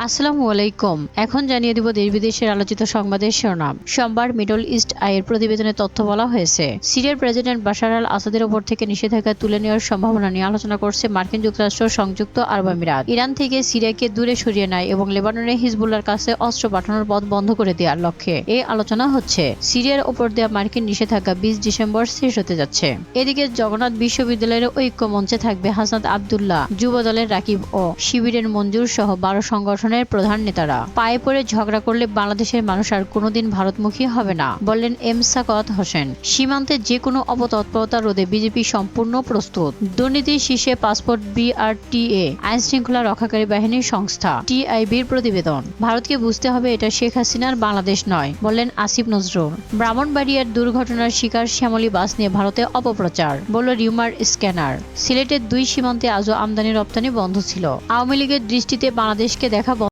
আসসালামু আলাইকুম। এখন জানিয়ে দিব দেশ বিদেশের আলোচিত সংবাদের শিরোনাম। সোমবার মিডল ইস্ট আইয়ের প্রতিবেদনে তথ্য বলা হয়েছে, সিরিয়ার প্রেসিডেন্ট বাশার আল আসাদের ওপর থেকে নিষেধাজ্ঞা তুলে নেওয়ার সম্ভাবনা নিয়ে আলোচনা করছে মার্কিন যুক্তরাষ্ট্র, সংযুক্ত আরব আমিরাত। ইরান থেকে সিরিয়াকে দূরে সরিয়ে নেয় এবং লেবাননে হিজবুল্লাহর কাছে অস্ত্র পাঠানোর পথ বন্ধ করে দেওয়ার লক্ষ্যে এই আলোচনা হচ্ছে। সিরিয়ার ওপর দেওয়া মার্কিন নিষেধাজ্ঞা 20 ডিসেম্বর শেষ হতে যাচ্ছে। এদিকে জগন্নাথ বিশ্ববিদ্যালয়ের ঐক্য মঞ্চে থাকবে হাসনাত আবদুল্লাহ, যুবদলের রাকিব ও শিবিরের মঞ্জুর সহ 12 সংগঠনের প্রধান নেতারা। পায়ে পড়ে ঝগড়া করলে বাংলাদেশের মানুষ আর কোনোদিন ভারতমুখী হবে না, বললেন এম সাখাওয়াত হোসেন। সীমান্তে যে কোনো অপতৎপরতা রোধে বিজেপি সম্পূর্ণ প্রস্তুত। দুর্নীতির শীর্ষে পাসপোর্ট বিআরটিএ, আইন শৃঙ্খলা রক্ষাকারী বাহিনীর সংস্থা টিআইবির প্রতিবেদন। ভারতকে বুঝতে হবে এটা শেখ হাসিনার বাংলাদেশ নয়, বললেন আসিফ নজরুল। ব্রাহ্মণবাড়িয়ার দুর্ঘটনার শিকার শ্যামলী বাস নিয়ে ভারতে অপপ্রচার, বলল রিউমার স্ক্যানার। সিলেটের 2 সীমান্তে আজও আমদানি রপ্তানি বন্ধ ছিল। আওয়ামী লীগের দৃষ্টিতে বাংলাদেশকে দেখা